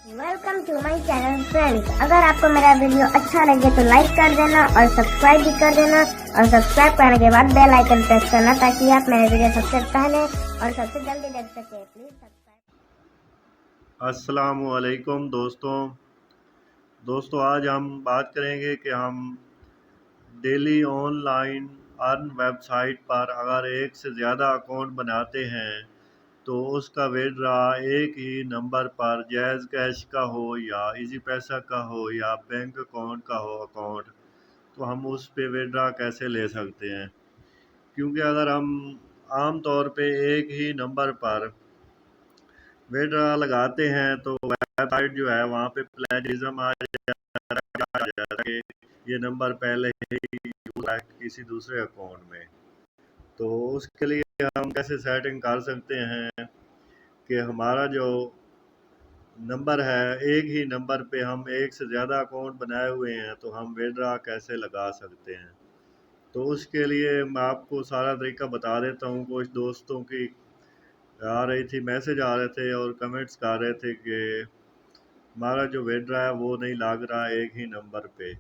Welcome to my channel friends. अगर आपको मेरा वीडियो अच्छा लगे तो लाइक कर देना और सब्सक्राइब भी कर देना, और सब्सक्राइब करने के बाद बेल आइकन प्रेस करना ताकि आप मेरे वीडियो सबसे पहले और सबसे जल्दी देख सके। Please subscribe. अस्सलामुअलैकुम दोस्तों आज हम बात करेंगे कि हम डेली ऑनलाइन अर्न वेबसाइट पर अगर एक से ज़्यादा अकाउंट बनाते हैं तो उसका विड्रा एक ही नंबर पर जैज़ कैश का हो या इजी पैसा का हो या बैंक अकाउंट का हो अकाउंट, तो हम उस पे विड्रा कैसे ले सकते हैं। क्योंकि अगर हम आम तौर पे एक ही नंबर पर विड्रा लगाते हैं तो वेबसाइट जो है वहाँ पे प्लेजरिज्म आ जाता है कि ये नंबर पहले ही यूज है किसी दूसरे अकाउंट में। तो उसके लिए हम कैसे सेटिंग कर सकते हैं कि हमारा जो नंबर है एक ही नंबर पे हम एक से ज़्यादा अकाउंट बनाए हुए हैं तो हम विड्रा कैसे लगा सकते हैं। तो उसके लिए मैं आपको सारा तरीका बता देता हूँ। कुछ दोस्तों की आ रही थी, मैसेज आ रहे थे और कमेंट्स कर रहे थे कि हमारा जो विड्रा है वो नहीं लग रहा एक ही नंबर पे।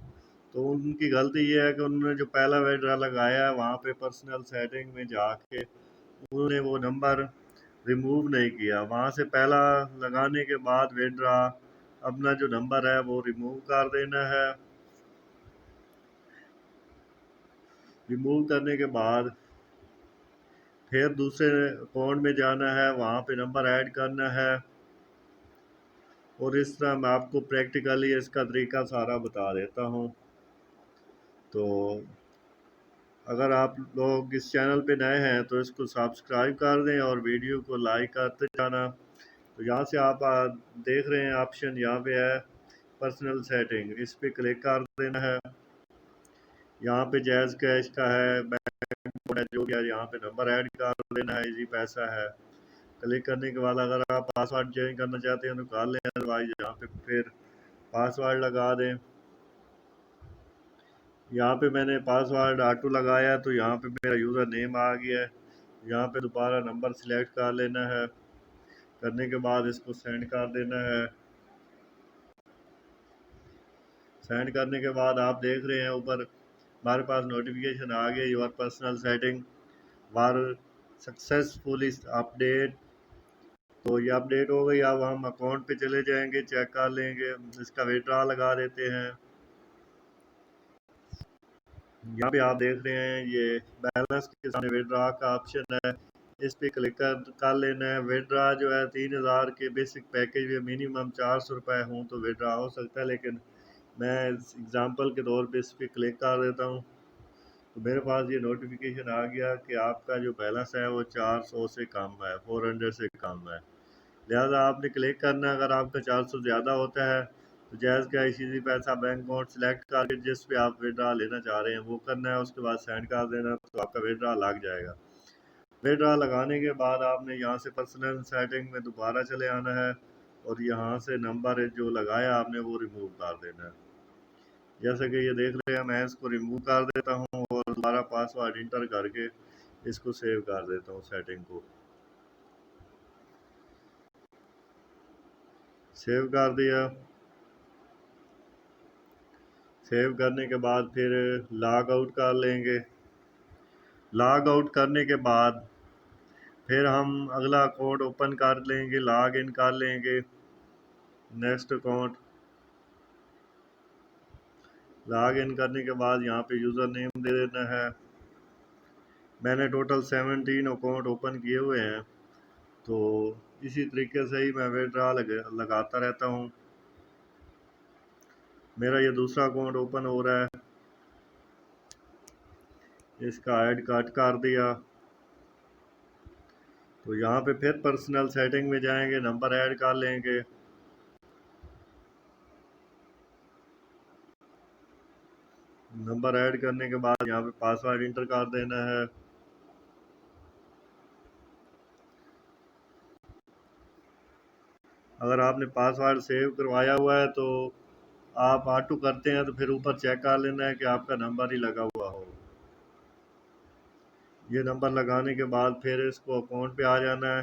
तो उनकी गलती ये है कि उन्होंने जो पहला विड्रा लगाया है वहाँ पे पर्सनल सेटिंग में जाके उन्होंने वो नंबर रिमूव नहीं किया। वहाँ से पहला लगाने के बाद विड्रा अपना जो नंबर है वो रिमूव कर देना है। रिमूव करने के बाद फिर दूसरे अकाउंट में जाना है, वहाँ पे नंबर ऐड करना है और इस तरह मैं आपको प्रैक्टिकली इसका तरीका सारा बता देता हूँ। तो अगर आप लोग इस चैनल पे नए हैं तो इसको सब्सक्राइब कर दें और वीडियो को लाइक करते जाना। तो यहाँ से आप देख रहे हैं ऑप्शन यहाँ पे है पर्सनल सेटिंग, इस पे क्लिक कर देना है। यहाँ पे जैज़ कैश का है, बैंक है, जो भी है यहाँ पे नंबर ऐड कर देना है, इजी पैसा है। क्लिक करने के बाद अगर आप पासवर्ड चेंज करना चाहते हैं तो कर लें, अदरवाइज यहाँ पे फिर पासवर्ड लगा दें। यहाँ पे मैंने पासवर्ड ऑटो लगाया तो यहाँ पे मेरा यूज़र नेम आ गया है। यहाँ पे दोबारा नंबर सिलेक्ट कर लेना है, करने के बाद इसको सेंड कर देना है। सेंड करने के बाद आप देख रहे हैं ऊपर हमारे पास नोटिफिकेशन आ गया, your personal setting were successfully update. तो ये अपडेट हो गई। अब हम अकाउंट पे चले जाएंगे, चेक कर लेंगे, इसका विड्रा लगा देते हैं। यहाँ पे आप देख रहे हैं ये बैलेंस के सामने विड्रा का ऑप्शन है, इस पे क्लिक कर लेना है। विड्रा जो है 3000 के बेसिक पैकेज में मिनिमम 400 रुपये हों तो विड्रा हो सकता है, लेकिन मैं एग्जांपल के तौर पे इस पे क्लिक कर देता हूँ। तो मेरे पास ये नोटिफिकेशन आ गया कि आपका जो बैलेंस है वो 400 से कम है, 400 से कम है। लिहाजा आपने क्लिक करना है। अगर आपका 400 ज़्यादा होता है तो जैज़ का इसी पैसा बैंक अकाउंट सेलेक्ट करके जिस पे आप विड्रा लेना चाह रहे हैं वो करना है, उसके बाद सेंड कर देना तो आपका विड्रा लग जाएगा। विड्रा लगाने के बाद आपने यहाँ से पर्सनल सेटिंग में दोबारा चले आना है और यहाँ से नंबर जो लगाया आपने वो रिमूव कर देना है। जैसे कि ये देख रहे हैं, मैं इसको रिमूव कर देता हूँ और दोबारा पासवर्ड इंटर करके इसको सेव कर देता हूँ। सेटिंग को सेव कर दिया। सेव करने के बाद फिर लॉग आउट कर लेंगे। लॉग आउट करने के बाद फिर हम अगला अकाउंट ओपन कर लेंगे, लॉग इन कर लेंगे। नेक्स्ट अकाउंट लॉग इन करने के बाद यहाँ पे यूज़र नेम दे देना है। मैंने टोटल 17 अकाउंट ओपन किए हुए हैं, तो इसी तरीके से ही मैं विड्रा लगाता रहता हूँ। मेरा ये दूसरा अकाउंट ओपन हो रहा है, इसका ऐड कट कर दिया। तो यहाँ पे फिर पर्सनल सेटिंग में जाएंगे, नंबर ऐड कर लेंगे। नंबर ऐड करने के बाद यहाँ पे पासवर्ड इंटर कर देना है। अगर आपने पासवर्ड सेव करवाया हुआ है तो आप ऑटो करते हैं तो फिर ऊपर चेक कर लेना है कि आपका नंबर ही लगा हुआ हो। ये नंबर लगाने के बाद फिर इसको अकाउंट पे आ जाना है।